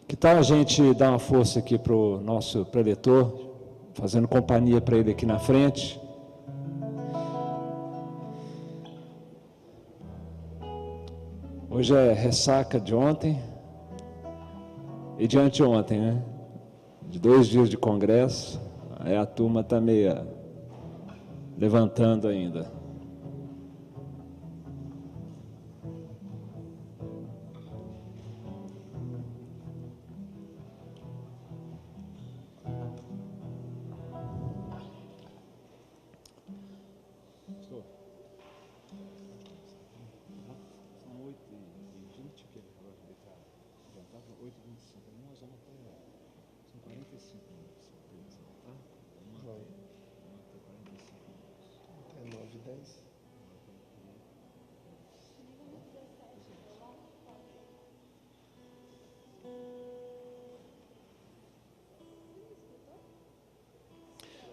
Que tal a gente dar uma força aqui para o nosso preletor, fazendo companhia para ele aqui na frente? Hoje é ressaca de ontem e de anteontem, né? De 2 dias de congresso, aí a turma está meio levantando ainda.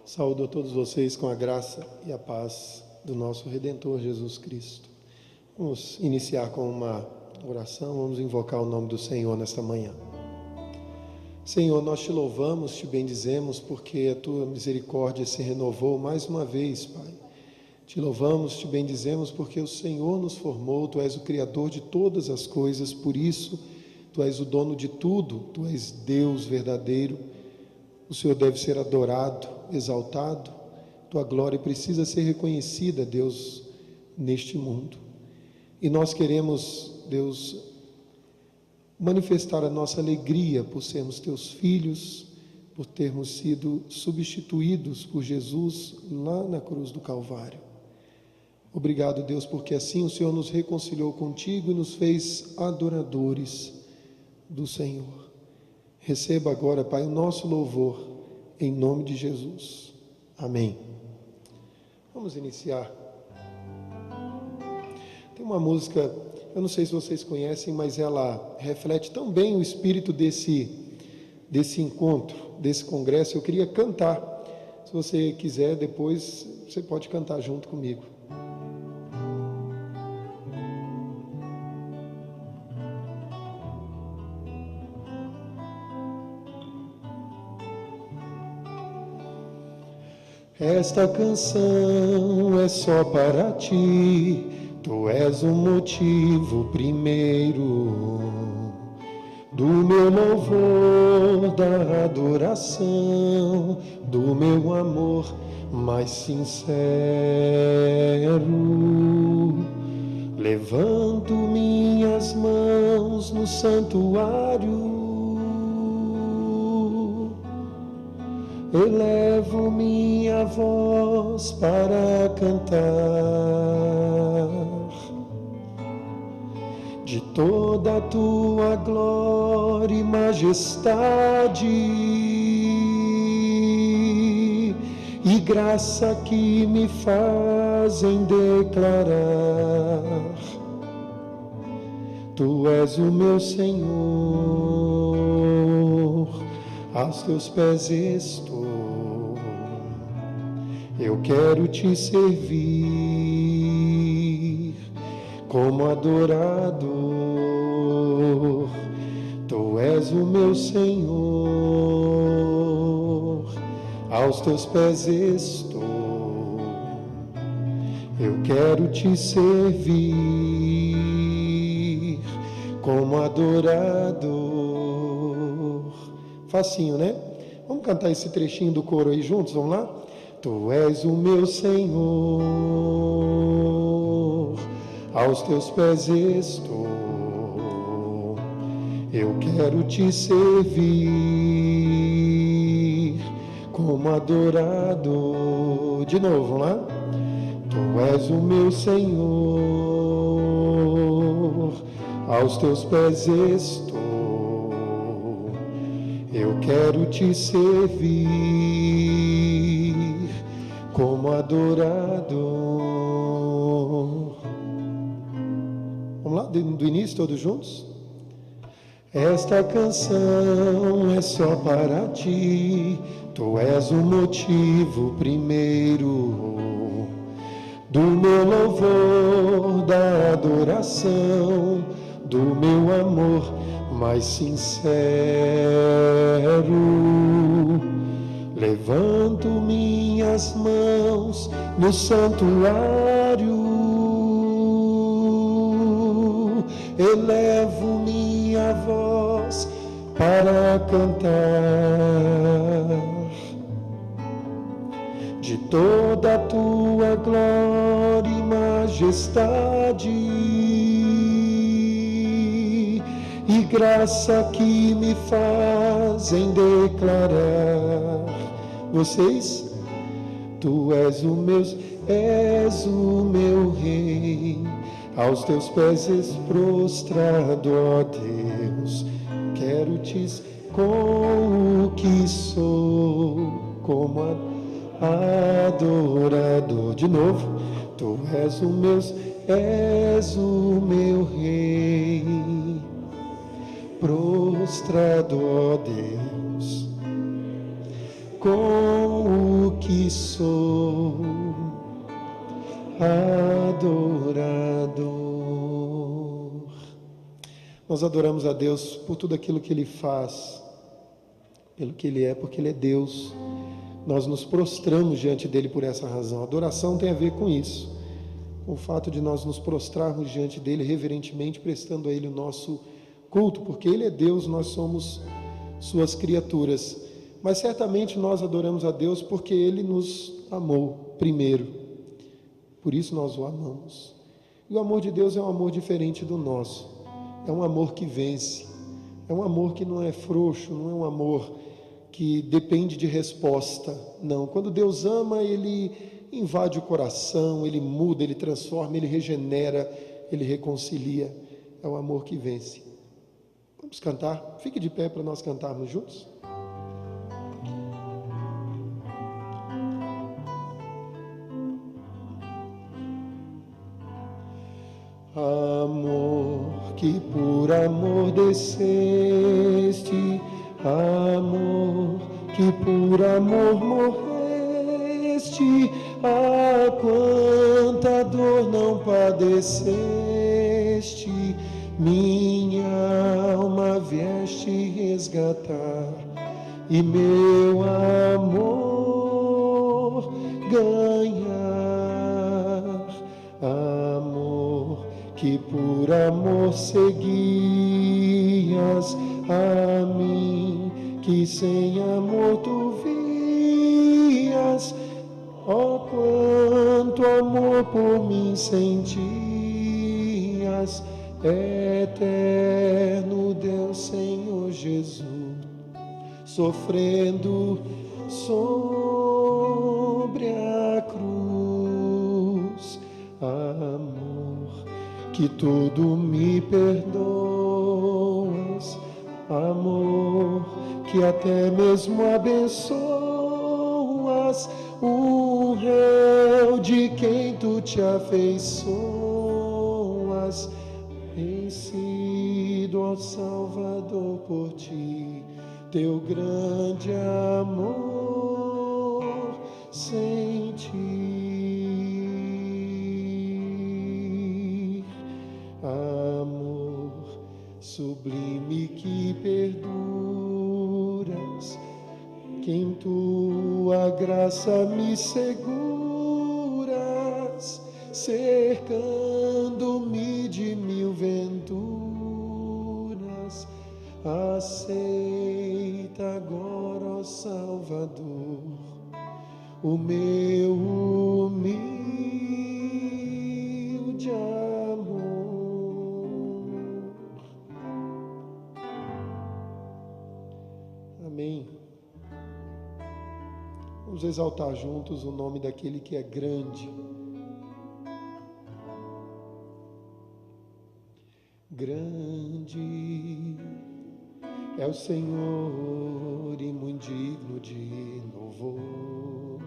Saúdo a todos vocês com a graça e a paz do nosso Redentor Jesus Cristo. Vamos iniciar com uma oração, vamos invocar o nome do Senhor nesta manhã. Senhor, nós te louvamos, te bendizemos, porque a tua misericórdia se renovou mais uma vez, Pai. Te louvamos, te bendizemos, porque o Senhor nos formou, tu és o Criador de todas as coisas, por isso tu és o dono de tudo, tu és Deus verdadeiro. O Senhor deve ser adorado, exaltado, tua glória precisa ser reconhecida, Deus, neste mundo. E nós queremos, Deus, manifestar a nossa alegria por sermos teus filhos, por termos sido substituídos por Jesus lá na cruz do Calvário. Obrigado, Deus, porque assim o Senhor nos reconciliou contigo e nos fez adoradores do Senhor. Receba agora, Pai, o nosso louvor, em nome de Jesus. Amém. Vamos iniciar. Tem uma música, eu não sei se vocês conhecem, mas ela reflete tão bem o espírito desse encontro, desse congresso. Eu queria cantar. Se você quiser, depois você pode cantar junto comigo. Esta canção é só para ti, tu és o motivo primeiro do meu louvor, da adoração, do meu amor mais sincero. Levanto minhas mãos no santuário, elevo minha voz para cantar de toda a tua glória e majestade e graça que me fazem declarar: tu és o meu Senhor, aos teus pés estou. Eu quero te servir como adorador. Tu és o meu Senhor, aos teus pés estou. Eu quero te servir como adorador. Facinho, né? Vamos cantar esse trechinho do coro aí juntos, vamos lá? Tu és o meu Senhor, aos teus pés estou. Eu quero te servir como adorador. De novo, vamos lá? Tu és o meu Senhor, aos teus pés estou. Eu quero te servir como adorador. Vamos lá, do início todos juntos? Esta canção é só para ti, tu és o motivo primeiro do meu louvor, da adoração, do meu amor mais sincero, levanto minhas mãos no santuário, elevo minha voz para cantar de toda a tua glória e majestade e graça que me fazem declarar. Vocês, tu és o meu rei, aos teus pés prostrado, ó Deus, quero-te com o que sou, como adorador. De novo, tu és o meu rei, prostrado, ó Deus, com o que sou, adorador. Nós adoramos a Deus por tudo aquilo que Ele faz, pelo que Ele é, porque Ele é Deus. Nós nos prostramos diante dEle por essa razão. A adoração tem a ver com isso, com o fato de nós nos prostrarmos diante dEle reverentemente, prestando a Ele o nosso culto, porque Ele é Deus, nós somos suas criaturas. Mas certamente nós adoramos a Deus porque Ele nos amou primeiro, por isso nós o amamos. E o amor de Deus é um amor diferente do nosso, é um amor que vence, é um amor que não é frouxo, não é um amor que depende de resposta, não. Quando Deus ama, Ele invade o coração, Ele muda, Ele transforma, Ele regenera, Ele reconcilia, é o amor que vence. Vamos cantar? Fique de pé para nós cantarmos juntos. Amor, que por amor desceste, amor, que por amor morreste, ah, quanta dor não padeceste, minha alma vieste resgatar, e meu amor ganhar. Amor, que por amor seguias a mim, que sem amor tu vias, ó, quanto amor por mim sentias, eterno Deus, Senhor Jesus, sofrendo sobre a cruz. Amor, que tudo me perdoas, amor, que até mesmo abençoas o réu de quem tu te afeiçoas, vencido, ó Salvador, por ti, teu grande amor sentir. Amor sublime que perduras, que em tua graça me seguras, cercando-me de mil venturas. Aceita agora, ó Salvador, o meu humilde amor. Amém. Vamos exaltar juntos o nome daquele que é grande. Grande é o Senhor e muito digno de louvor.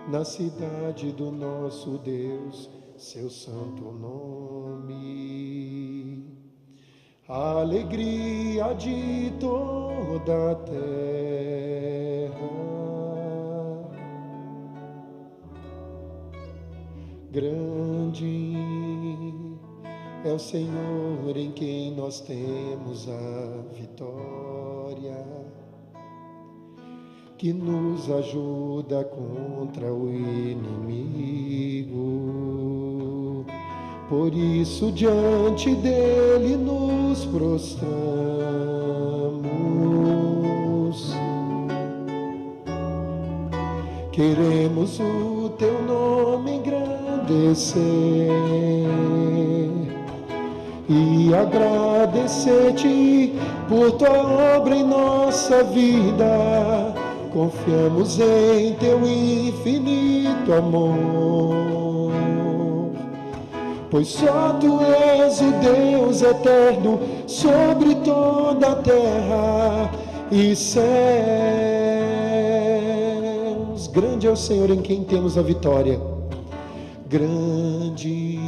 Na cidade do nosso Deus, seu santo nome, a alegria de toda a terra. Grande É o Senhor em quem nós temos a vitória, que nos ajuda contra o inimigo. Por isso diante dele nos prostramos. Queremos o teu nome engrandecer e agradecer-te por tua obra em nossa vida. Confiamos em teu infinito amor, pois só tu és o Deus eterno sobre toda a terra e céus. Grande é o Senhor em quem temos a vitória. Grande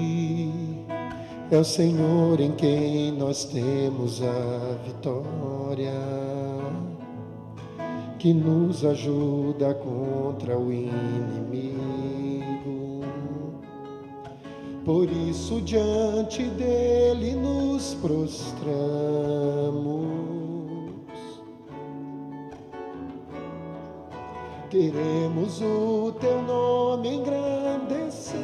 é o Senhor em quem nós temos a vitória, que nos ajuda contra o inimigo. Por isso diante dele nos prostramos. Queremos o teu nome engrandecer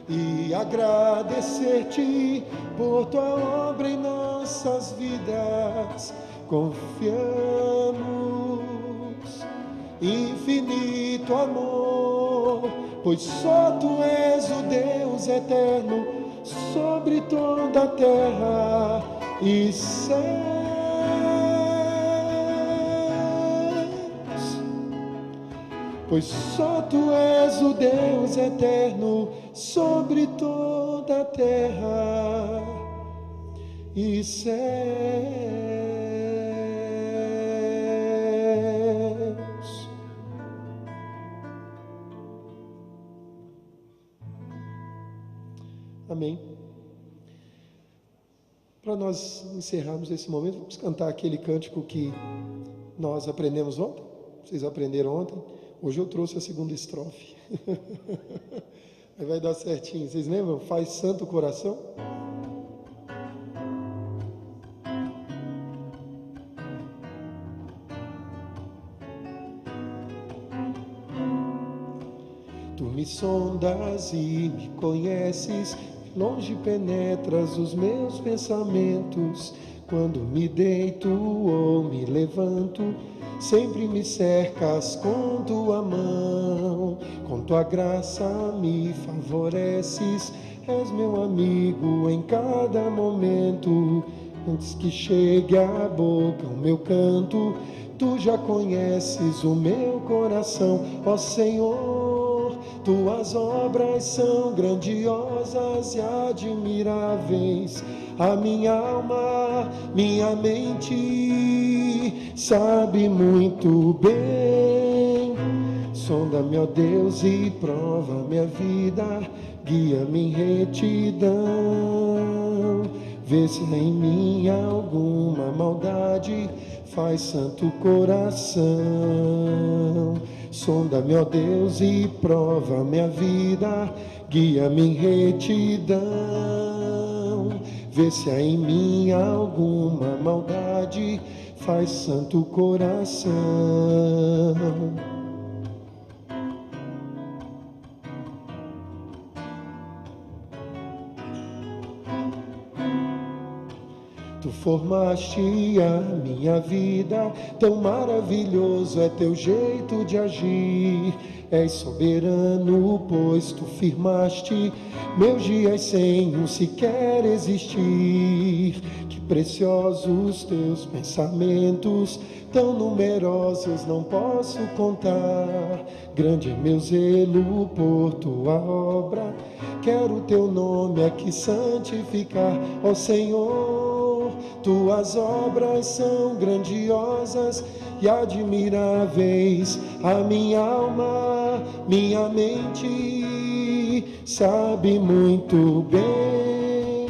e agradecer-te por tua obra em nossas vidas. Confiamos, infinito amor, pois só tu és o Deus eterno sobre toda a terra e céus. Pois só tu és o Deus eterno sobre toda a terra e céus. Amém. Para nós encerrarmos esse momento, vamos cantar aquele cântico que nós aprendemos ontem. Vocês aprenderam ontem? Hoje eu trouxe a segunda estrofe. Aí vai dar certinho. Vocês lembram? Faz santo coração. Tu me sondas e me conheces, longe penetras os meus pensamentos. Quando me deito ou me levanto, sempre me cercas com tua mão. Com tua graça me favoreces, és meu amigo em cada momento. Antes que chegue à boca o meu canto, tu já conheces o meu coração. Ó Senhor, tuas obras são grandiosas e admiráveis. A minha alma, minha mente sabe muito bem. Sonda-me, ó Deus, e prova minha vida, guia-me em retidão. Vê se há em mim alguma maldade, faz santo coração. Sonda-me, ó Deus, e prova minha vida, guia-me em retidão. Vê se há em mim alguma maldade, faz santo coração. Tu formaste a minha vida, tão maravilhoso é teu jeito de agir. És soberano, pois tu firmaste meus dias sem um sequer existir. Que preciosos teus pensamentos, tão numerosos não posso contar. Grande é meu zelo por tua obra, quero teu nome aqui santificar. Ó Senhor, tuas obras são grandiosas e admiráveis. A minha alma, minha mente sabe muito bem.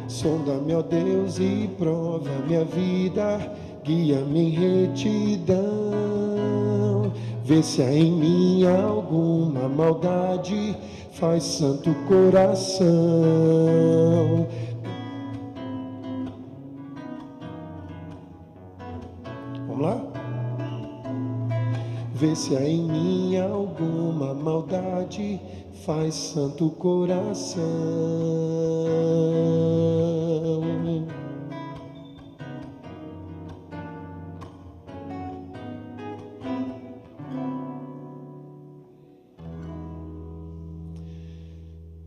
Sonda-me, ó Deus, e prova minha vida, guia-me em retidão. Vê se há em mim alguma maldade, faz santo coração. Vamos lá? Vê se há em mim alguma maldade, faz santo coração.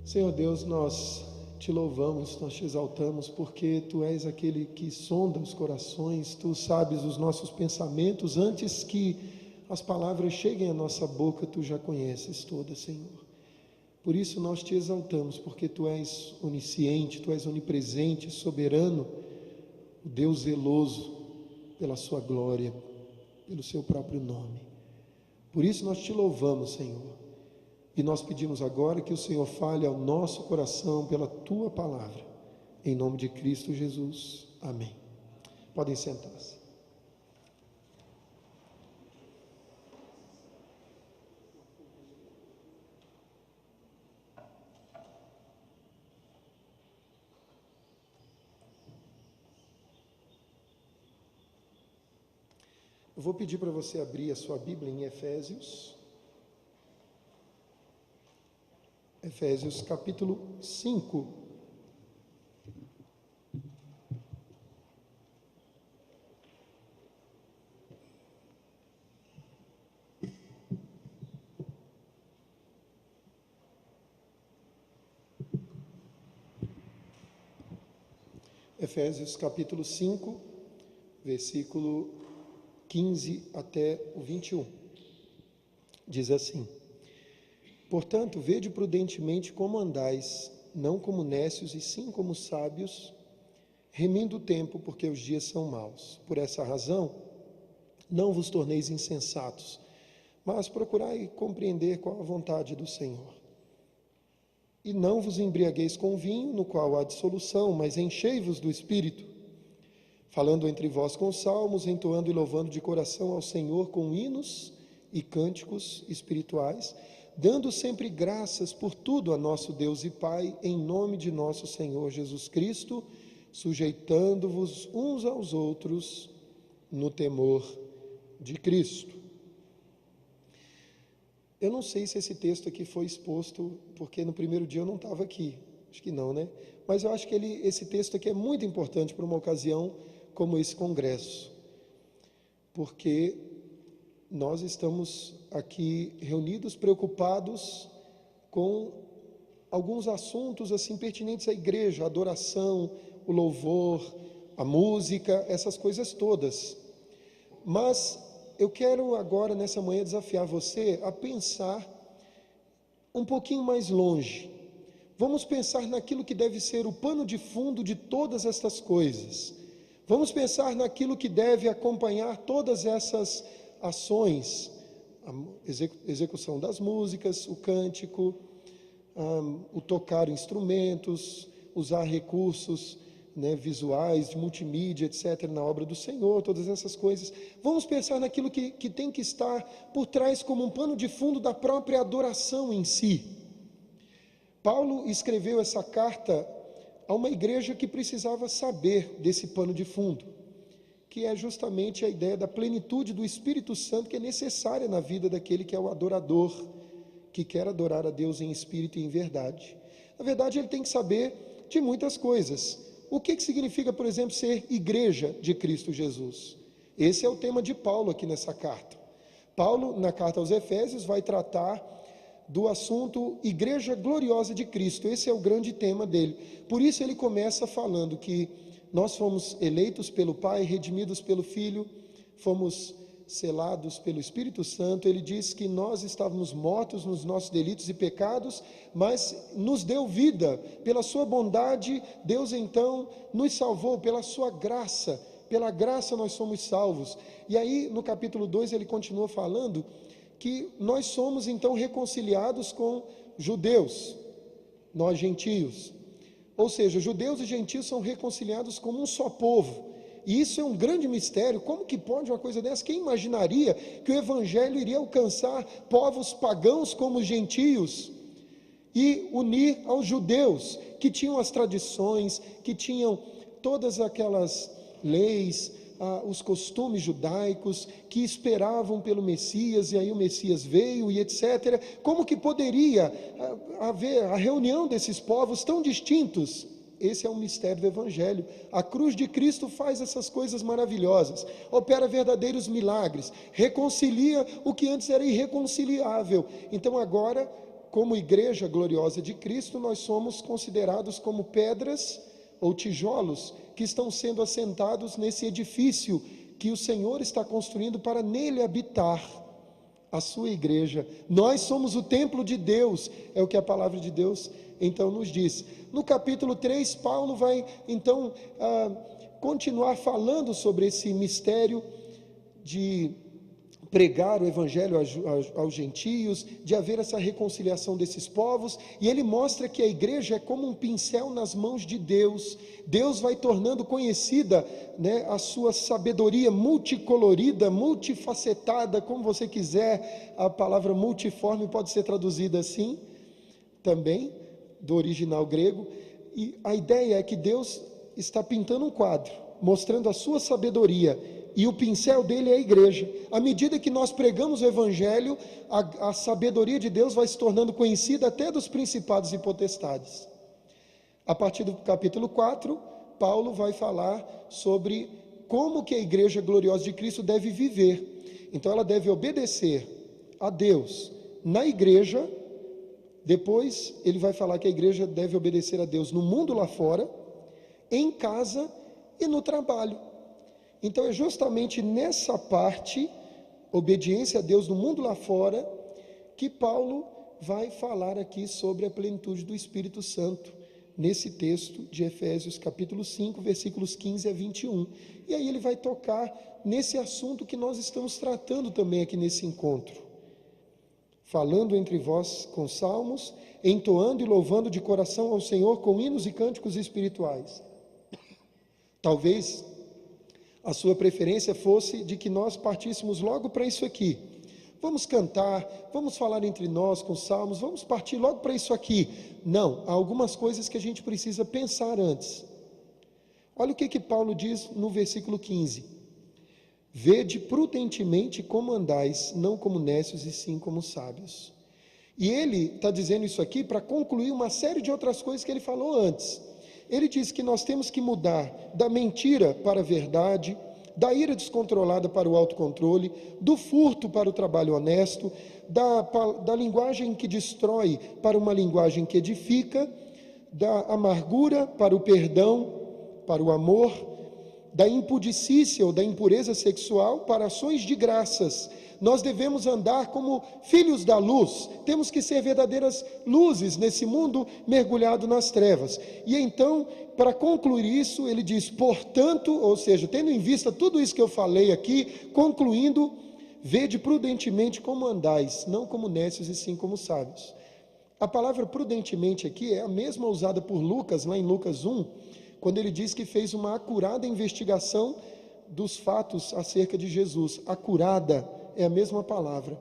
Senhor Deus, nós te louvamos, nós te exaltamos, porque Tu és aquele que sonda os corações, Tu sabes os nossos pensamentos, antes que as palavras cheguem à nossa boca, Tu já conheces todas, Senhor. Por isso nós te exaltamos, porque Tu és onisciente, Tu és onipresente, soberano, o Deus zeloso pela Sua glória, pelo Seu próprio nome. Por isso nós te louvamos, Senhor. E nós pedimos agora que o Senhor fale ao nosso coração pela Tua palavra. Em nome de Cristo Jesus. Amém. Podem sentar-se. Eu vou pedir para você abrir a sua Bíblia em Efésios. Efésios capítulo 5. Efésios capítulo 5, versículo 15 até o 21. Diz assim: Portanto, vede prudentemente como andais, não como necios e sim como sábios, remindo o tempo, porque os dias são maus. Por essa razão, não vos torneis insensatos, mas procurai compreender qual a vontade do Senhor. E não vos embriagueis com vinho, no qual há dissolução, mas enchei-vos do Espírito, falando entre vós com salmos, entoando e louvando de coração ao Senhor com hinos e cânticos espirituais, dando sempre graças por tudo a nosso Deus e Pai, em nome de nosso Senhor Jesus Cristo, sujeitando-vos uns aos outros no temor de Cristo. Eu não sei se esse texto aqui foi exposto, porque no primeiro dia eu não estava aqui, acho que não, né? Mas eu acho que esse texto aqui é muito importante para uma ocasião como esse congresso, porque nós estamos aqui reunidos, preocupados com alguns assuntos assim pertinentes à igreja, a adoração, o louvor, a música, essas coisas todas. Mas eu quero agora, nessa manhã, desafiar você a pensar um pouquinho mais longe. Vamos pensar naquilo que deve ser o pano de fundo de todas estas coisas. Vamos pensar naquilo que deve acompanhar todas essas ações, a execução das músicas, o cântico, o tocar instrumentos, usar recursos, visuais, de multimídia, etc., na obra do Senhor, todas essas coisas. Vamos pensar naquilo que tem que estar por trás como um pano de fundo da própria adoração em si. Paulo escreveu essa carta a uma igreja que precisava saber desse pano de fundo, que é justamente a ideia da plenitude do Espírito Santo que é necessária na vida daquele que é o adorador, que quer adorar a Deus em espírito e em verdade. Na verdade, ele tem que saber de muitas coisas. O que significa, por exemplo, ser igreja de Cristo Jesus? Esse é o tema de Paulo aqui nessa carta. Paulo, na carta aos Efésios, vai tratar do assunto Igreja Gloriosa de Cristo. Esse é o grande tema dele. Por isso ele começa falando que nós fomos eleitos pelo Pai, redimidos pelo Filho, fomos selados pelo Espírito Santo. Ele diz que nós estávamos mortos nos nossos delitos e pecados, mas nos deu vida pela sua bondade. Deus então nos salvou pela sua graça, pela graça nós somos salvos. E aí no capítulo 2 ele continua falando que nós somos então reconciliados com judeus, nós gentios, ou seja, judeus e gentios são reconciliados como um só povo. E isso é um grande mistério. Como que pode uma coisa dessa? Quem imaginaria que o Evangelho iria alcançar povos pagãos como os gentios? e unir aos judeus, que tinham as tradições, que tinham todas aquelas leis, os costumes judaicos, que esperavam pelo Messias, e aí o Messias veio e etc. Como que poderia haver a reunião desses povos tão distintos? Esse é um mistério do Evangelho. A cruz de Cristo faz essas coisas maravilhosas, opera verdadeiros milagres, reconcilia o que antes era irreconciliável. Então agora, como igreja gloriosa de Cristo, nós somos considerados como pedras ou tijolos que estão sendo assentados nesse edifício que o Senhor está construindo para nele habitar a sua igreja. Nós somos o templo de Deus, é o que a palavra de Deus então nos diz. No capítulo 3, Paulo vai então continuar falando sobre esse mistério de pregar o evangelho aos gentios, de haver essa reconciliação desses povos, e ele mostra que a igreja é como um pincel nas mãos de Deus. Deus vai tornando conhecida, né, a sua sabedoria multicolorida, multifacetada, como você quiser. A palavra multiforme pode ser traduzida assim também, do original grego, e a ideia é que Deus está pintando um quadro, mostrando a sua sabedoria, e o pincel dele é a igreja. À medida que nós pregamos o evangelho, a sabedoria de Deus vai se tornando conhecida até dos principados e potestades. A partir do capítulo 4, Paulo vai falar sobre como que a igreja gloriosa de Cristo deve viver. Então ela deve obedecer a Deus na igreja. Depois ele vai falar que a igreja deve obedecer a Deus no mundo lá fora, em casa e no trabalho. Então é justamente nessa parte, obediência a Deus no mundo lá fora, que Paulo vai falar aqui sobre a plenitude do Espírito Santo, nesse texto de Efésios capítulo 5, versículos 15 a 21. E aí ele vai tocar nesse assunto que nós estamos tratando também aqui nesse encontro. Falando entre vós com salmos, entoando e louvando de coração ao Senhor com hinos e cânticos espirituais. Talvez a sua preferência fosse de que nós partíssemos logo para isso aqui. Vamos cantar, vamos falar entre nós com salmos, vamos partir logo para isso aqui. Não, há algumas coisas que a gente precisa pensar antes. Olha o que Paulo diz no versículo 15. Vede prudentemente como andais, não como nécios e sim como sábios. E ele está dizendo isso aqui para concluir uma série de outras coisas que ele falou antes. Ele diz que nós temos que mudar da mentira para a verdade, da ira descontrolada para o autocontrole, do furto para o trabalho honesto, da linguagem que destrói para uma linguagem que edifica, da amargura para o perdão, para o amor, da impudicícia ou da impureza sexual para ações de graças. Nós devemos andar como filhos da luz, temos que ser verdadeiras luzes nesse mundo mergulhado nas trevas. E então, para concluir isso, ele diz, portanto, ou seja, tendo em vista tudo isso que eu falei aqui, concluindo, vede prudentemente como andais, não como nécios e sim como sábios. A palavra prudentemente aqui é a mesma usada por Lucas, lá em Lucas 1, quando ele diz que fez uma acurada investigação dos fatos acerca de Jesus. Acurada é a mesma palavra.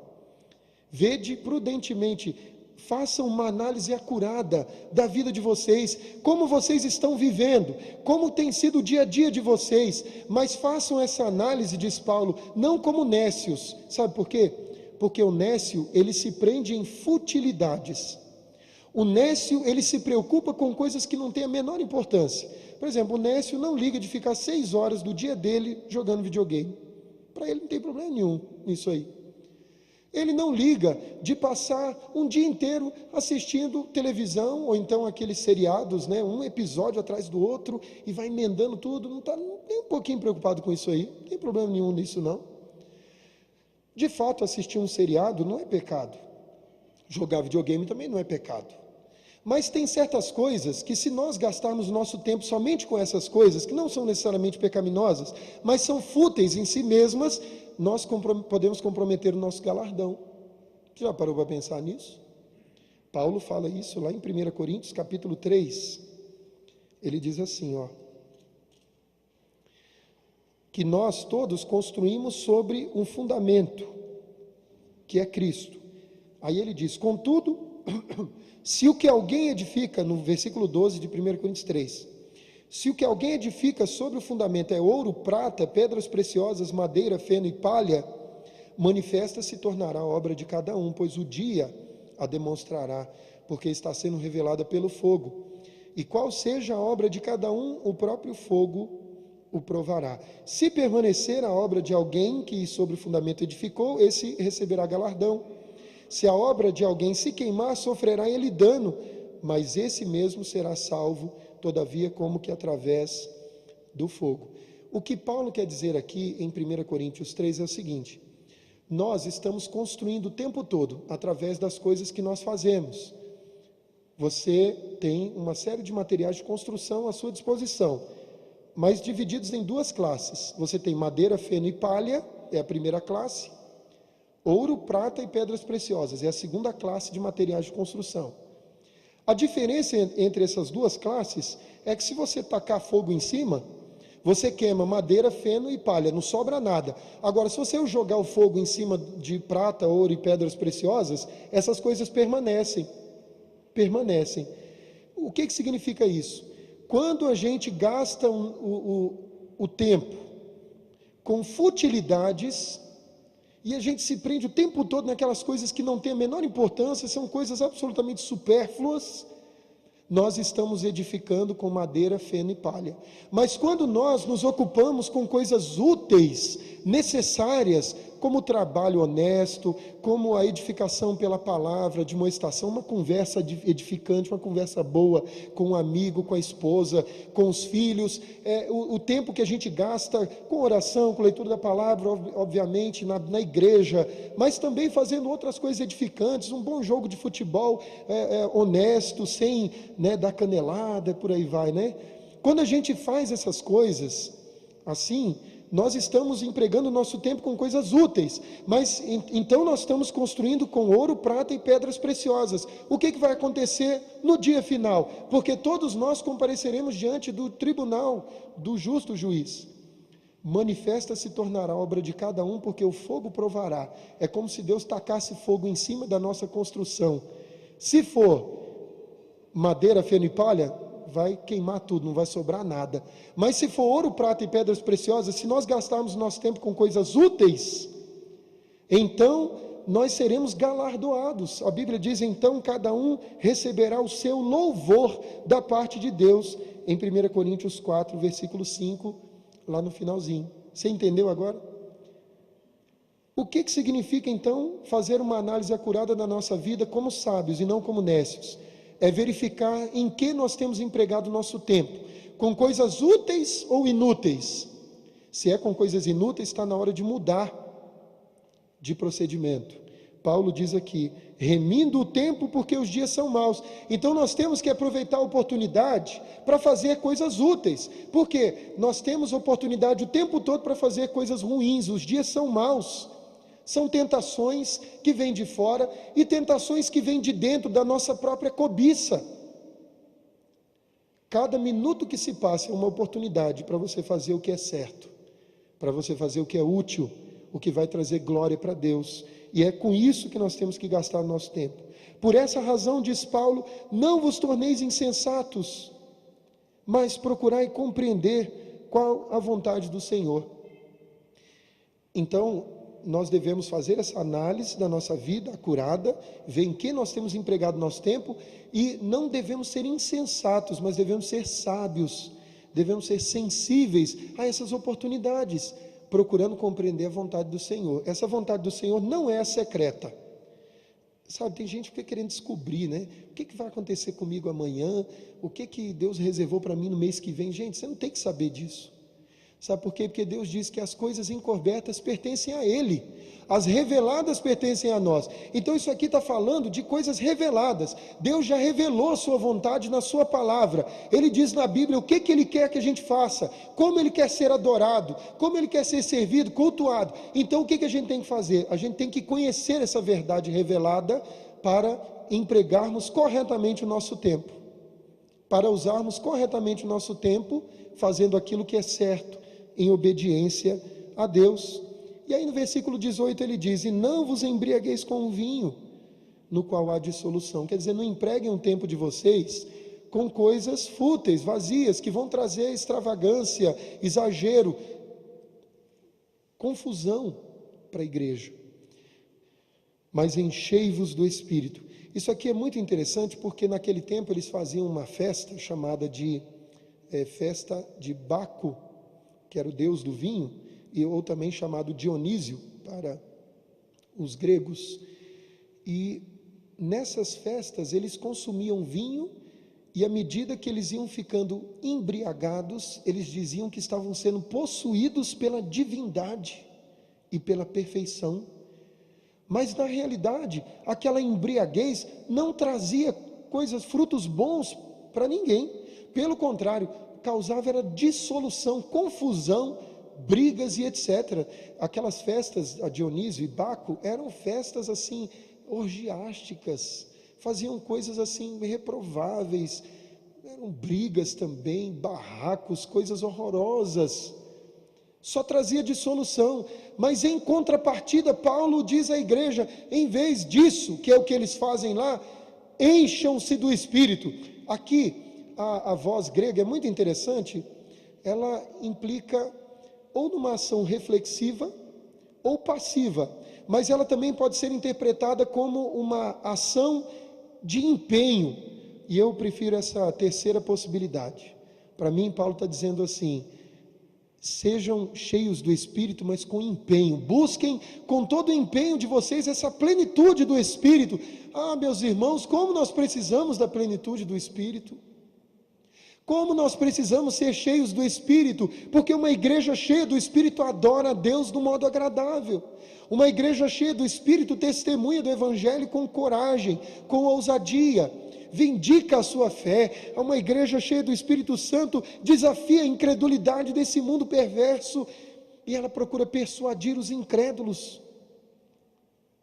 Vede prudentemente, façam uma análise acurada da vida de vocês, como vocês estão vivendo, como tem sido o dia a dia de vocês, mas façam essa análise, diz Paulo, não como nécios. Sabe por quê? Porque o nécio, ele se prende em futilidades. O nécio, ele se preocupa com coisas que não têm a menor importância. Por exemplo, o nécio não liga de ficar 6 horas do dia dele jogando videogame. Para ele não tem problema nenhum nisso aí. Ele não liga de passar um dia inteiro assistindo televisão, ou então aqueles seriados, né, um episódio atrás do outro, e vai emendando tudo, não está nem um pouquinho preocupado com isso aí, não tem problema nenhum nisso não. De fato, assistir um seriado não é pecado. Jogar videogame também não é pecado. Mas tem certas coisas que, se nós gastarmos o nosso tempo somente com essas coisas, que não são necessariamente pecaminosas, mas são fúteis em si mesmas, nós podemos comprometer o nosso galardão. Você já parou para pensar nisso? Paulo fala isso lá em 1 Coríntios, capítulo 3. Ele diz assim, que nós todos construímos sobre um fundamento, que é Cristo. Aí ele diz, contudo, Se o que alguém edifica, no versículo 12 de 1 Coríntios 3, se o que alguém edifica sobre o fundamento é ouro, prata, pedras preciosas, madeira, feno e palha, manifesta se tornará a obra de cada um, pois o dia a demonstrará, porque está sendo revelada pelo fogo. E qual seja a obra de cada um, o próprio fogo o provará. Se permanecer a obra de alguém que sobre o fundamento edificou, esse receberá galardão. Se a obra de alguém se queimar, sofrerá ele dano, mas esse mesmo será salvo, todavia, como que através do fogo. O que Paulo quer dizer aqui em 1 Coríntios 3 é o seguinte: nós estamos construindo o tempo todo, através das coisas que nós fazemos. Você tem uma série de materiais de construção à sua disposição, mas divididos em duas classes. Você tem madeira, feno e palha, é a primeira classe. Ouro, prata e pedras preciosas, é a segunda classe de materiais de construção. A diferença entre essas duas classes é que se você tacar fogo em cima, você queima madeira, feno e palha, não sobra nada. Agora, se você jogar o fogo em cima de prata, ouro e pedras preciosas, essas coisas permanecem. O que significa isso? Quando a gente gasta o tempo com futilidades, e a gente se prende o tempo todo naquelas coisas que não têm a menor importância, são coisas absolutamente supérfluas, nós estamos edificando com madeira, feno e palha. Mas quando nós nos ocupamos com coisas úteis, necessárias, como o trabalho honesto, como a edificação pela palavra, de uma estação, uma conversa edificante, uma conversa boa com um amigo, com a esposa, com os filhos, o tempo que a gente gasta com oração, com leitura da palavra, obviamente, na igreja, mas também fazendo outras coisas edificantes, um bom jogo de futebol honesto, sem dar canelada, por aí vai, né? Quando a gente faz essas coisas assim, nós estamos empregando o nosso tempo com coisas úteis, mas então nós estamos construindo com ouro, prata e pedras preciosas. O que vai acontecer no dia final? Porque todos nós compareceremos diante do tribunal do justo juiz. Manifesta se tornará a obra de cada um, porque o fogo provará. É como se Deus tacasse fogo em cima da nossa construção. Se for madeira, feno e palha, vai queimar tudo, não vai sobrar nada. Mas se for ouro, prata e pedras preciosas, se nós gastarmos nosso tempo com coisas úteis, então nós seremos galardoados. A Bíblia diz, então, cada um receberá o seu louvor da parte de Deus, em 1 Coríntios 4, versículo 5, lá no finalzinho. Você entendeu agora? O que significa, então, fazer uma análise acurada da nossa vida como sábios e não como nécios? É verificar em que nós temos empregado o nosso tempo, com coisas úteis ou inúteis. Se é com coisas inúteis, está na hora de mudar de procedimento. Paulo diz aqui, remindo o tempo porque os dias são maus. Então nós temos que aproveitar a oportunidade para fazer coisas úteis, porque nós temos oportunidade o tempo todo para fazer coisas ruins, os dias são maus. São tentações que vêm de fora e tentações que vêm de dentro da nossa própria cobiça. Cada minuto que se passa é uma oportunidade para você fazer o que é certo, para você fazer o que é útil, o que vai trazer glória para Deus. E é com isso que nós temos que gastar o nosso tempo. Por essa razão, diz Paulo, não vos torneis insensatos, mas procurai compreender qual a vontade do Senhor. Então, nós devemos fazer essa análise da nossa vida acurada, ver em que nós temos empregado nosso tempo, e não devemos ser insensatos, mas devemos ser sábios, devemos ser sensíveis a essas oportunidades, procurando compreender a vontade do Senhor. Essa vontade do Senhor não é secreta. Sabe, tem gente que fica querendo descobrir, né? O que vai acontecer comigo amanhã? O que Deus reservou para mim no mês que vem? Gente, você não tem que saber disso. Sabe por quê? Porque Deus diz que as coisas encobertas pertencem a Ele, as reveladas pertencem a nós. Então isso aqui está falando de coisas reveladas. Deus já revelou a sua vontade na sua palavra. Ele diz na Bíblia o que Ele quer que a gente faça, como Ele quer ser adorado, como Ele quer ser servido, cultuado. Então o que a gente tem que fazer? A gente tem que conhecer essa verdade revelada para empregarmos corretamente o nosso tempo, para usarmos corretamente o nosso tempo, fazendo aquilo que é certo, em obediência a Deus. E aí no versículo 18 ele diz, e não vos embriagueis com o vinho, no qual há dissolução. Quer dizer, não empreguem um tempo de vocês com coisas fúteis, vazias, que vão trazer extravagância, exagero, confusão para a igreja. Mas enchei-vos do Espírito. Isso aqui é muito interessante, porque naquele tempo eles faziam uma festa chamada de festa de Baco, que era o deus do vinho, ou também chamado Dionísio para os gregos. E nessas festas eles consumiam vinho, e à medida que eles iam ficando embriagados, eles diziam que estavam sendo possuídos pela divindade e pela perfeição. Mas na realidade, aquela embriaguez não trazia frutos bons para ninguém. Pelo contrário, causava era dissolução, confusão, brigas e etc. Aquelas festas, a Dionísio e Baco, eram festas assim, orgiásticas, faziam coisas assim reprováveis, eram brigas também, barracos, coisas horrorosas, só trazia dissolução. Mas em contrapartida, Paulo diz à igreja, em vez disso, que é o que eles fazem lá, encham-se do Espírito. Aqui, a voz grega é muito interessante, ela implica ou numa ação reflexiva ou passiva, mas ela também pode ser interpretada como uma ação de empenho, e eu prefiro essa terceira possibilidade. Para mim, Paulo está dizendo assim: sejam cheios do Espírito, mas com empenho, busquem com todo o empenho de vocês essa plenitude do Espírito. Ah, meus irmãos, como nós precisamos da plenitude do Espírito, como nós precisamos ser cheios do Espírito, porque uma igreja cheia do Espírito adora a Deus do modo agradável. Uma igreja cheia do Espírito testemunha do Evangelho com coragem, com ousadia, vindica a sua fé. Uma igreja cheia do Espírito Santo desafia a incredulidade desse mundo perverso, e ela procura persuadir os incrédulos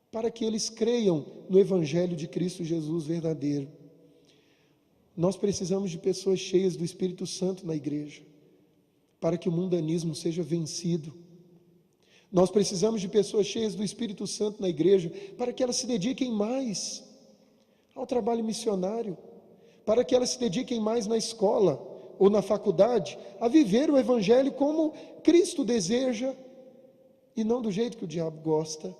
para que eles creiam no Evangelho de Cristo Jesus verdadeiro. Nós precisamos de pessoas cheias do Espírito Santo na igreja, para que o mundanismo seja vencido. Nós precisamos de pessoas cheias do Espírito Santo na igreja, para que elas se dediquem mais ao trabalho missionário, para que elas se dediquem mais na escola ou na faculdade, a viver o Evangelho como Cristo deseja, e não do jeito que o diabo gosta.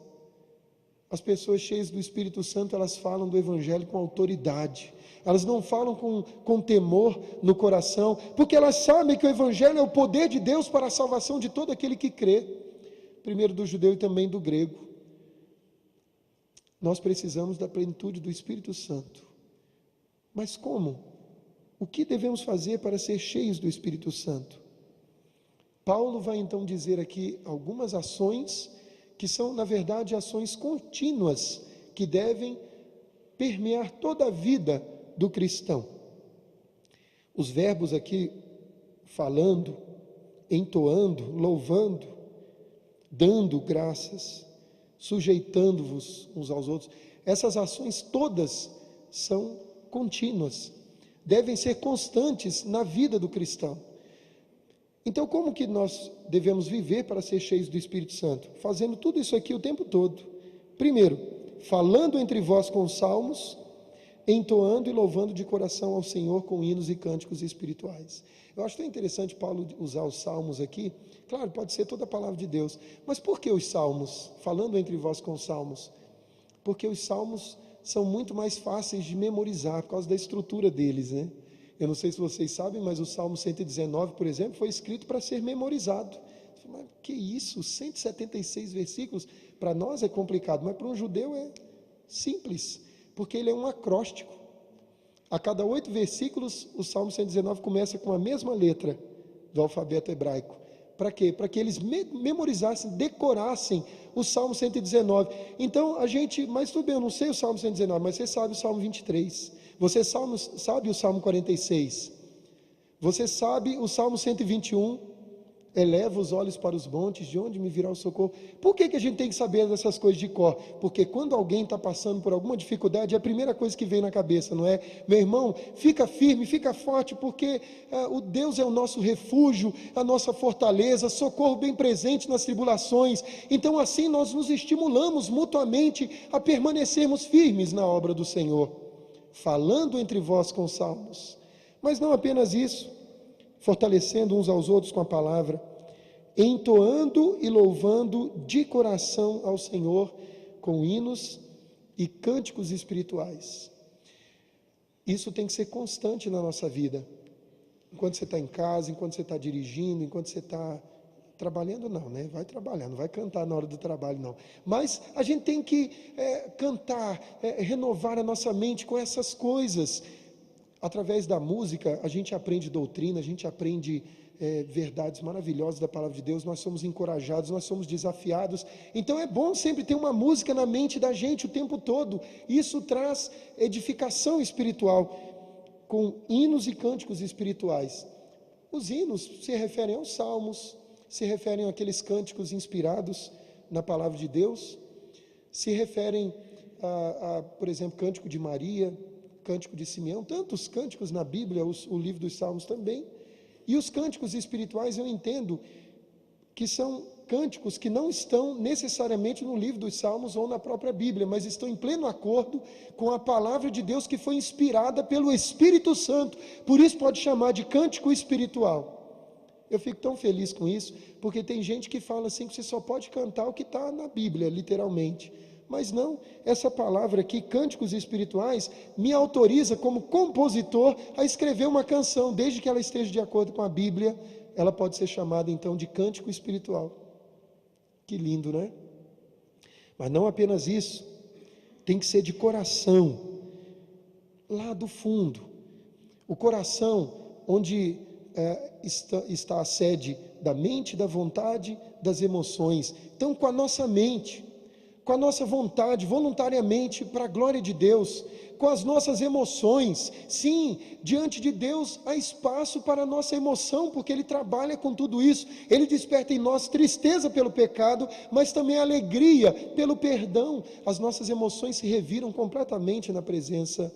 As pessoas cheias do Espírito Santo, elas falam do Evangelho com autoridade, elas não falam com temor no coração, porque elas sabem que o Evangelho é o poder de Deus para a salvação de todo aquele que crê, primeiro do judeu e também do grego. Nós precisamos da plenitude do Espírito Santo. Mas como? O que devemos fazer para ser cheios do Espírito Santo? Paulo vai então dizer aqui algumas ações que são, na verdade, ações contínuas que devem permear toda a vida do cristão. Os verbos aqui, falando, entoando, louvando, dando graças, sujeitando-vos uns aos outros, essas ações todas são contínuas, devem ser constantes na vida do cristão. Então, como que nós devemos viver para ser cheios do Espírito Santo? Fazendo tudo isso aqui o tempo todo. Primeiro, falando entre vós com salmos, entoando e louvando de coração ao Senhor com hinos e cânticos espirituais. Eu acho tão interessante Paulo usar os salmos aqui. Claro, pode ser toda a palavra de Deus, mas por que os salmos? Falando entre vós com salmos, porque os salmos são muito mais fáceis de memorizar, por causa da estrutura deles, né? Eu não sei se vocês sabem, mas o Salmo 119, por exemplo, foi escrito para ser memorizado. Mas que isso? 176 versículos? Para nós é complicado, mas para um judeu é simples, porque ele é um acróstico. A cada 8 versículos, o Salmo 119 começa com a mesma letra do alfabeto hebraico. Para quê? Para que eles memorizassem, decorassem o Salmo 119. Então, mas tudo bem, eu não sei o Salmo 119, mas você sabe o Salmo 23. Você sabe o Salmo 46. Você sabe o Salmo 121, eleva os olhos para os montes, de onde me virá o socorro? Por que a gente tem que saber dessas coisas de cor? Porque quando alguém está passando por alguma dificuldade, é a primeira coisa que vem na cabeça, não é? Meu irmão, fica firme, fica forte, porque o Deus é o nosso refúgio, a nossa fortaleza, socorro bem presente nas tribulações. Então assim nós nos estimulamos mutuamente a permanecermos firmes na obra do Senhor, falando entre vós com salmos. Mas não apenas isso, fortalecendo uns aos outros com a palavra, entoando e louvando de coração ao Senhor com hinos e cânticos espirituais. Isso tem que ser constante na nossa vida. Enquanto você está em casa, enquanto você está dirigindo, enquanto você está trabalhando, não, né? Vai trabalhar, não vai cantar na hora do trabalho, não. Mas a gente tem que cantar, renovar a nossa mente com essas coisas. Através da música, a gente aprende doutrina, a gente aprende verdades maravilhosas da palavra de Deus, nós somos encorajados, nós somos desafiados. Então é bom sempre ter uma música na mente da gente o tempo todo. Isso traz edificação espiritual, com hinos e cânticos espirituais. Os hinos se referem aos salmos, se referem àqueles cânticos inspirados na palavra de Deus, se referem por exemplo, cântico de Maria, cântico de Simeão, tantos cânticos na Bíblia, o livro dos Salmos também. E os cânticos espirituais eu entendo que são cânticos que não estão necessariamente no livro dos Salmos ou na própria Bíblia, mas estão em pleno acordo com a palavra de Deus que foi inspirada pelo Espírito Santo. Por isso pode chamar de cântico espiritual. Eu fico tão feliz com isso, porque tem gente que fala assim que você só pode cantar o que está na Bíblia, literalmente. Mas não, essa palavra aqui, cânticos espirituais, me autoriza como compositor a escrever uma canção, desde que ela esteja de acordo com a Bíblia, ela pode ser chamada então de cântico espiritual. Que lindo, né? Mas não apenas isso, tem que ser de coração, lá do fundo. O coração, onde está a sede da mente, da vontade, das emoções. Então, com a nossa mente, com a nossa vontade, voluntariamente, para a glória de Deus, com as nossas emoções, sim, diante de Deus há espaço para a nossa emoção, porque Ele trabalha com tudo isso, Ele desperta em nós tristeza pelo pecado, mas também alegria pelo perdão. As nossas emoções se reviram completamente na presença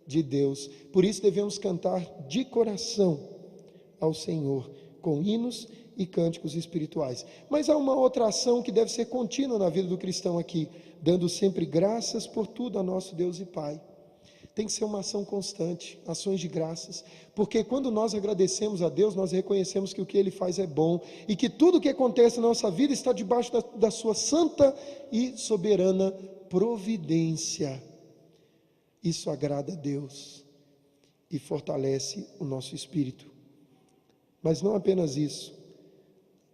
de Deus, por isso devemos cantar de coração ao Senhor, com hinos e cânticos espirituais. Mas há uma outra ação que deve ser contínua na vida do cristão aqui, dando sempre graças por tudo a nosso Deus e Pai. Tem que ser uma ação constante, ações de graças, porque quando nós agradecemos a Deus, nós reconhecemos que o que Ele faz é bom, e que tudo o que acontece na nossa vida está debaixo da sua santa e soberana providência. Isso agrada a Deus e fortalece o nosso espírito. Mas não apenas isso,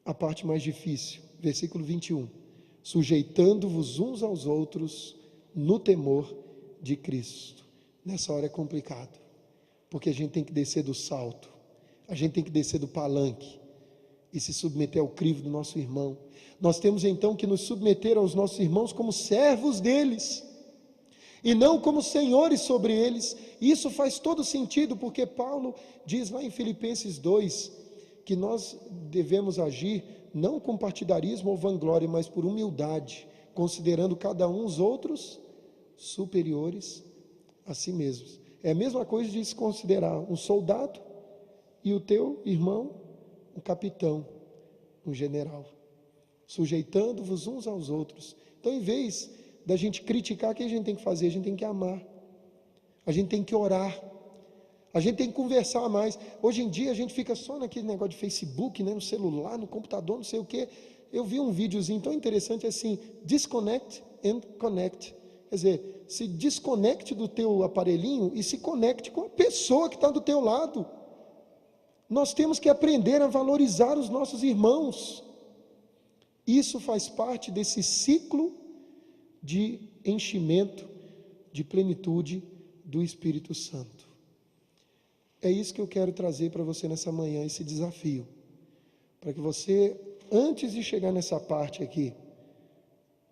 a parte mais difícil, versículo 21, sujeitando-vos uns aos outros no temor de Cristo. Nessa hora é complicado, porque a gente tem que descer do salto, a gente tem que descer do palanque e se submeter ao crivo do nosso irmão. Nós temos então que nos submeter aos nossos irmãos como servos deles, e não como senhores sobre eles. Isso faz todo sentido, porque Paulo diz lá em Filipenses 2, que nós devemos agir não com partidarismo ou vanglória, mas por humildade, considerando cada um os outros superiores a si mesmos. É a mesma coisa de se considerar um soldado e o teu irmão um capitão, um general, sujeitando-vos uns aos outros. Então, em vez da gente criticar, o que a gente tem que fazer? A gente tem que amar, a gente tem que orar, a gente tem que conversar mais. Hoje em dia a gente fica só naquele negócio de Facebook, né, no celular, no computador, não sei o quê. Eu vi um videozinho tão interessante assim, disconnect and connect. Quer dizer, se desconecte do teu aparelhinho e se conecte com a pessoa que está do teu lado. Nós temos que aprender a valorizar os nossos irmãos. Isso faz parte desse ciclo de enchimento, de plenitude do Espírito Santo. É isso que eu quero trazer para você nessa manhã, esse desafio, para que você, antes de chegar nessa parte aqui,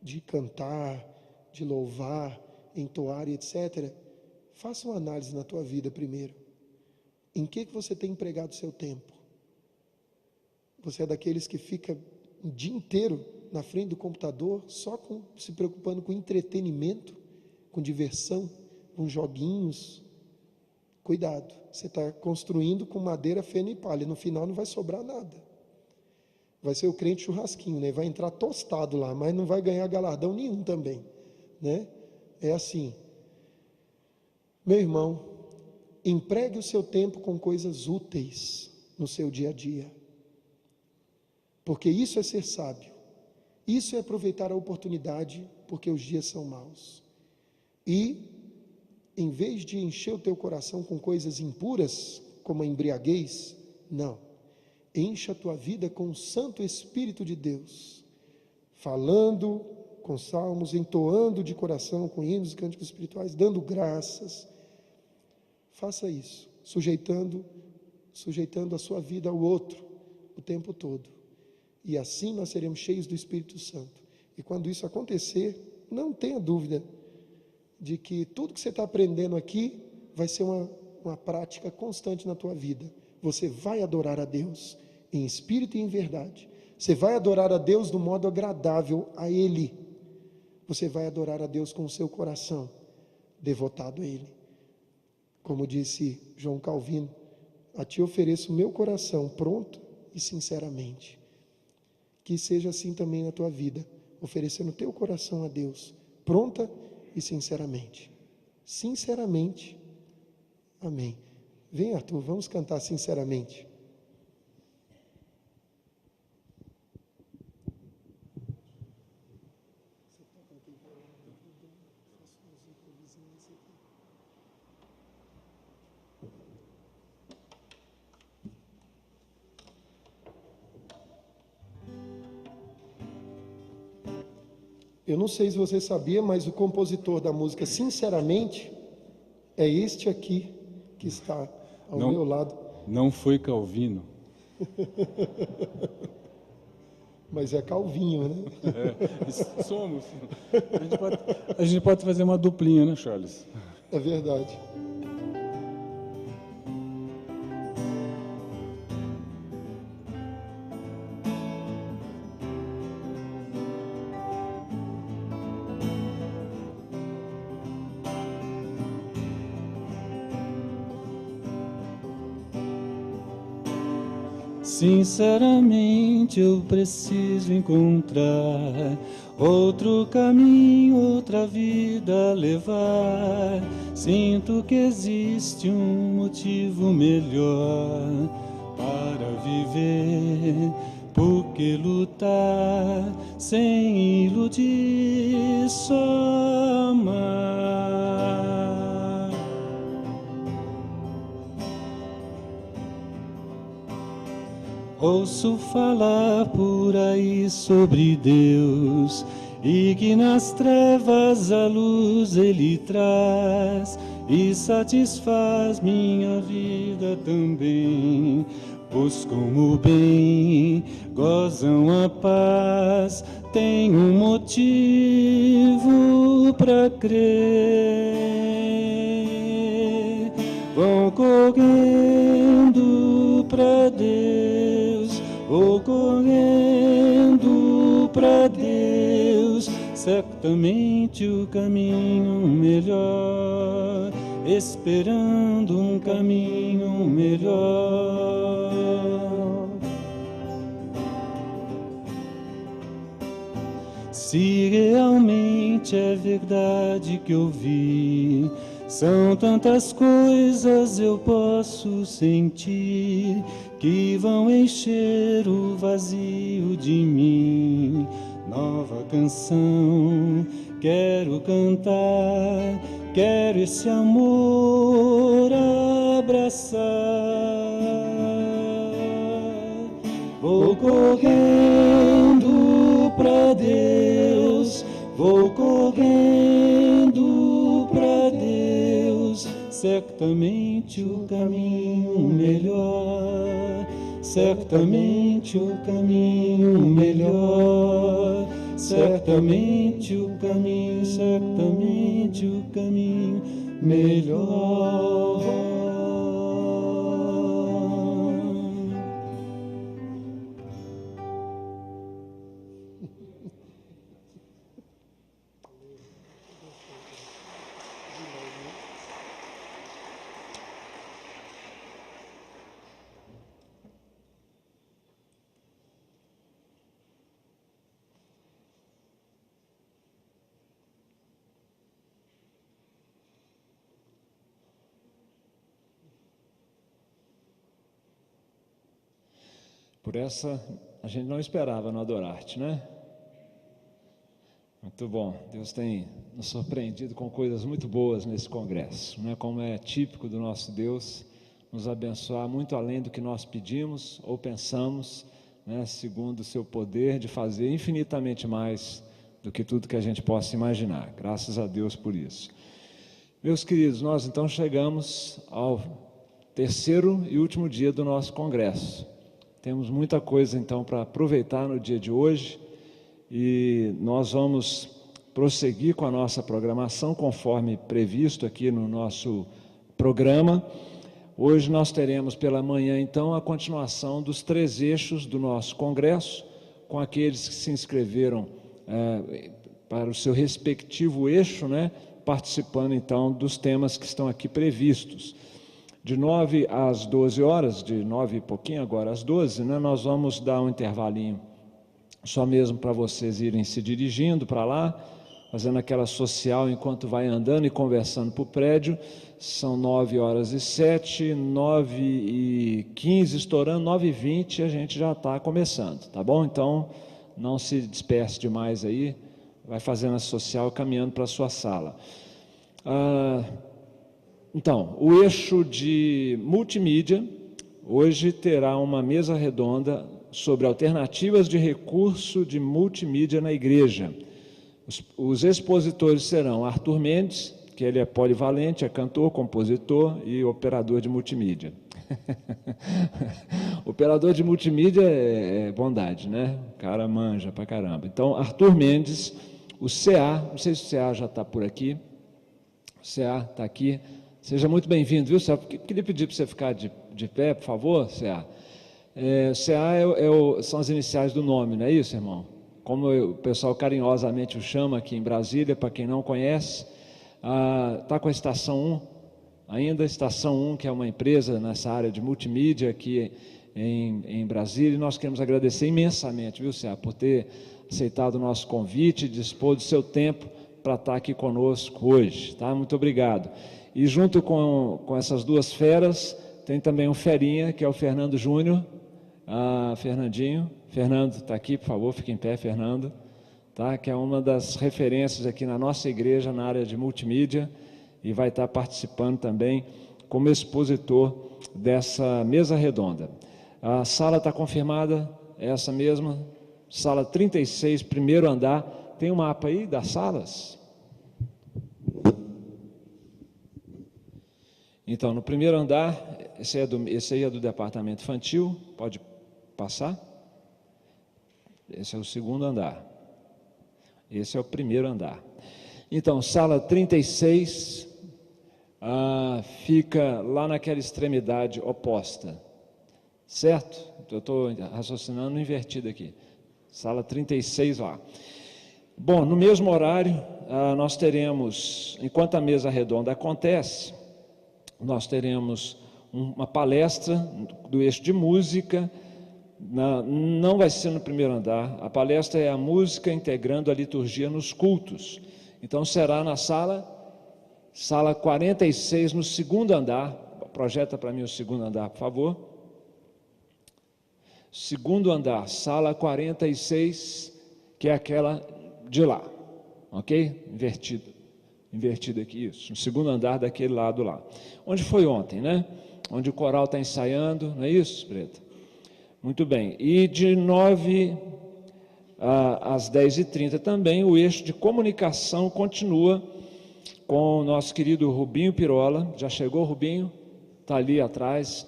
de cantar, de louvar, entoar e etc., faça uma análise na tua vida primeiro. Em que você tem empregado o seu tempo? Você é daqueles que fica o dia inteiro na frente do computador, se preocupando com entretenimento, com diversão, com joguinhos. Cuidado, você está construindo com madeira, feno e palha, no final não vai sobrar nada. Vai ser o crente churrasquinho, né? Vai entrar tostado lá, mas não vai ganhar galardão nenhum também, né? É assim. Meu irmão, empregue o seu tempo com coisas úteis no seu dia a dia, porque isso é ser sábio, isso é aproveitar a oportunidade, porque os dias são maus. E em vez de encher o teu coração com coisas impuras, como a embriaguez, não, encha a tua vida com o Santo Espírito de Deus, falando com salmos, entoando de coração com hinos e cânticos espirituais, dando graças. Faça isso, sujeitando a sua vida ao outro o tempo todo. E assim nós seremos cheios do Espírito Santo. E quando isso acontecer, não tenha dúvida de que tudo que você está aprendendo aqui vai ser uma prática constante na tua vida. Você vai adorar a Deus em espírito e em verdade. Você vai adorar a Deus do modo agradável a Ele. Você vai adorar a Deus com o seu coração devotado a Ele. Como disse João Calvino, a ti ofereço o meu coração pronto e sinceramente. Que seja assim também na tua vida, oferecendo o teu coração a Deus, pronta e sinceramente. Sinceramente. Amém. Vem, Arthur, vamos cantar sinceramente. Eu não sei se você sabia, mas o compositor da música Sinceramente é este aqui que está ao meu lado. Não foi Calvino. Mas é Calvinho, né? Somos. A gente pode fazer uma duplinha, né, Charles? É verdade. Sinceramente eu preciso encontrar outro caminho, outra vida a levar. Sinto que existe um motivo melhor para viver. Por que lutar sem iludir, só amar? Ouço falar por aí sobre Deus e que nas trevas a luz Ele traz e satisfaz minha vida também. Buscam o bem, gozam a paz, tem um motivo para crer. Vão correndo para Deus, vou correndo para Deus, certamente o caminho melhor, esperando um caminho melhor. Se realmente é verdade que eu vi, são tantas coisas eu posso sentir que vão encher o vazio de mim. Nova canção quero cantar, quero esse amor abraçar. Vou correndo pra Deus, vou correndo pra Deus, certamente o caminho melhor, certamente o caminho melhor, certamente o caminho, certamente o caminho melhor. Por essa a gente não esperava no Adorarte, né? Muito bom. Deus tem nos surpreendido com coisas muito boas nesse congresso, né? Como é típico do nosso Deus, nos abençoar muito além do que nós pedimos ou pensamos, né? Segundo o seu poder de fazer infinitamente mais do que tudo que a gente possa imaginar. Graças a Deus por isso. Meus queridos, nós então chegamos ao terceiro e último dia do nosso congresso. Temos muita coisa então para aproveitar no dia de hoje e nós vamos prosseguir com a nossa programação conforme previsto aqui no nosso programa. Hoje nós teremos pela manhã então a continuação dos 3 eixos do nosso congresso, com aqueles que se inscreveram para o seu respectivo eixo, né, participando então dos temas que estão aqui previstos. De 9 às 12 horas, de 9 e pouquinho agora às 12, né, nós vamos dar um intervalinho, só mesmo para vocês irem se dirigindo para lá, fazendo aquela social enquanto vai andando e conversando para o prédio. São 9 horas e 7, 9 e 15, estourando, 9 e 20, a gente já está começando, tá bom? Então, não se disperse demais aí, vai fazendo a social caminhando para a sua sala. Então, o eixo de multimídia, hoje terá uma mesa redonda sobre alternativas de recurso de multimídia na igreja. Os expositores serão Arthur Mendes, que ele é polivalente, é cantor, compositor e operador de multimídia. Operador de multimídia é bondade, né? O cara manja pra caramba. Então, Arthur Mendes, o CA, não sei se o CA já está por aqui, o CA está aqui. Seja muito bem-vindo, viu, CA? Queria pedir para você ficar de pé, por favor, CA. CA são as iniciais do nome, não é isso, irmão? Como o pessoal carinhosamente o chama aqui em Brasília, para quem não conhece, está com a Estação 1, ainda Estação 1, que é uma empresa nessa área de multimídia aqui em Brasília, e nós queremos agradecer imensamente, viu, CA, por ter aceitado o nosso convite e dispor do seu tempo para estar aqui conosco hoje, tá? Muito obrigado. E junto com essas duas feras, tem também um ferinha, que é o Fernando Júnior. Fernandinho. Fernando, está aqui, por favor, fique em pé, Fernando. Tá? Que é uma das referências aqui na nossa igreja, na área de multimídia, e vai estar participando também como expositor dessa mesa redonda. A sala está confirmada, é essa mesma, sala 36, primeiro andar. Tem um mapa aí das salas? Então, no primeiro andar, esse aí é do departamento infantil, pode passar. Esse é o segundo andar. Esse é o primeiro andar. Então, sala 36 fica lá naquela extremidade oposta, certo? Eu estou raciocinando invertido aqui. Sala 36 lá. Bom, no mesmo horário, nós teremos, enquanto a mesa redonda acontece, nós teremos uma palestra do eixo de música, não vai ser no primeiro andar, a palestra é a música integrando a liturgia nos cultos. Então será na sala 46, no segundo andar. Projeta para mim o segundo andar, por favor. Segundo andar, sala 46, que é aquela de lá, ok? Invertido aqui, isso, no segundo andar daquele lado lá. Onde foi ontem, né? Onde o coral está ensaiando, não é isso, Preta? Muito bem. E de 9 às 10h30 também, o eixo de comunicação continua com o nosso querido Rubinho Pirola. Já chegou, Rubinho? Está ali atrás.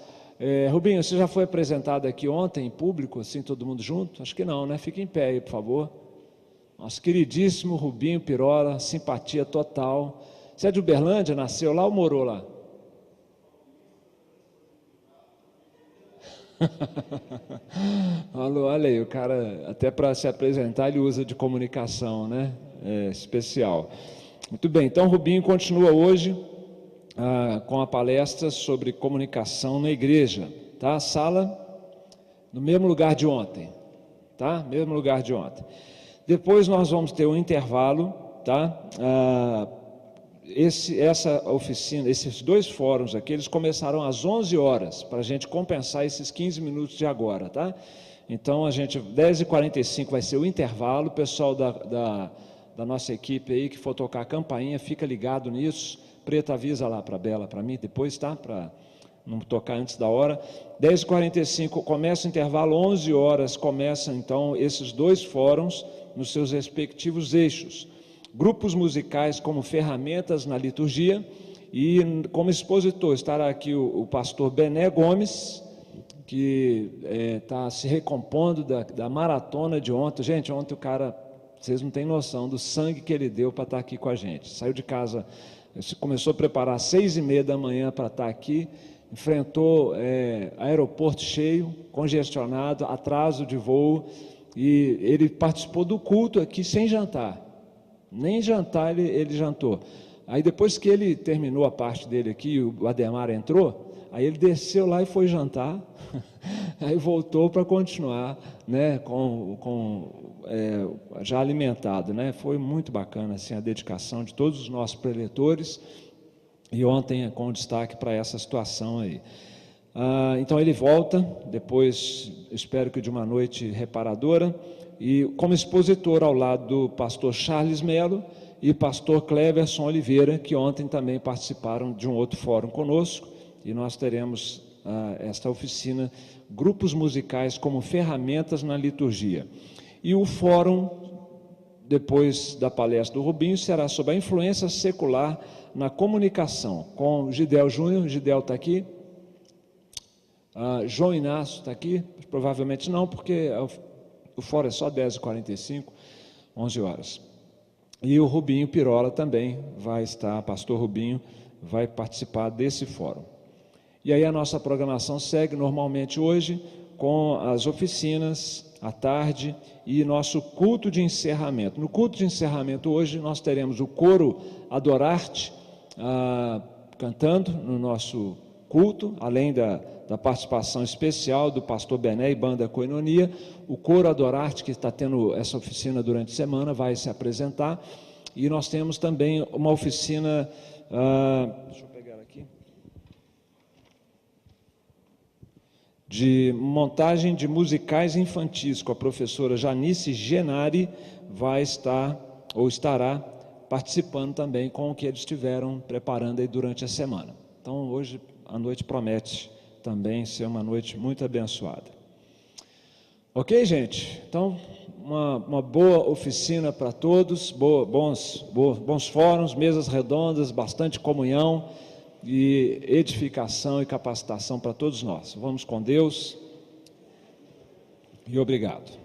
Rubinho, você já foi apresentado aqui ontem, em público, assim, todo mundo junto? Acho que não, né? Fique em pé aí, por favor. Nosso queridíssimo Rubinho Pirola, simpatia total. Você é de Uberlândia, nasceu lá ou morou lá? Olha aí, o cara, até para se apresentar, ele usa de comunicação, né? Especial. Muito bem, então Rubinho continua hoje com a palestra sobre comunicação na igreja, tá? Sala no mesmo lugar de ontem, tá? Mesmo lugar de ontem. Depois nós vamos ter um intervalo, tá? Essa oficina, esses dois fóruns aqui, eles começaram às 11 horas, para a gente compensar esses 15 minutos de agora, tá? Então, 10h45 vai ser o intervalo. O pessoal da nossa equipe aí que for tocar a campainha, fica ligado nisso. Preta, avisa lá para a Bela, para mim, depois, tá? Para não tocar antes da hora. 10h45 começa o intervalo, 11 horas começam, então, esses 2 fóruns nos seus respectivos eixos. Grupos musicais como ferramentas na liturgia, e como expositor estará aqui o pastor Bené Gomes, que está se recompondo da maratona de ontem. Gente, ontem o cara, vocês não têm noção do sangue que ele deu para estar aqui com a gente. Saiu de casa, começou a preparar às 6h30 da manhã para estar aqui, enfrentou aeroporto cheio, congestionado, atraso de voo, e ele participou do culto aqui sem jantar. Nem jantar ele jantou. Aí depois que ele terminou a parte dele aqui, o Ademar entrou, aí ele desceu lá e foi jantar, aí voltou para continuar, né, já alimentado, né? Foi muito bacana assim, a dedicação de todos os nossos preletores, e ontem com destaque para essa situação aí. Então ele volta, depois espero que de uma noite reparadora, e como expositor ao lado do pastor Charles Melo e pastor Cleverson Oliveira, que ontem também participaram de um outro fórum conosco, e nós teremos esta oficina, grupos musicais como ferramentas na liturgia. E o fórum, depois da palestra do Rubinho, será sobre a influência secular na comunicação, com Gidel Júnior. Gidel está aqui, João Inácio está aqui, provavelmente não, porque o fórum é só 10h45, 11 horas. E o Rubinho Pirola também vai estar, pastor Rubinho, vai participar desse fórum. E aí a nossa programação segue normalmente hoje, com as oficinas à tarde e nosso culto de encerramento. No culto de encerramento hoje nós teremos o coro Adorarte cantando no nosso culto, além da participação especial do pastor Bené e banda Koinonia. O coro Adorarte, que está tendo essa oficina durante a semana, vai se apresentar, e nós temos também uma oficina, deixa eu pegar aqui, de montagem de musicais infantis, com a professora Janice Genari, vai estar, ou estará, participando também com o que eles estiveram preparando aí durante a semana. Então, hoje a noite promete também ser uma noite muito abençoada. Ok, gente? Então, uma boa oficina para todos, bons fóruns, mesas redondas, bastante comunhão e edificação e capacitação para todos nós. Vamos com Deus e obrigado.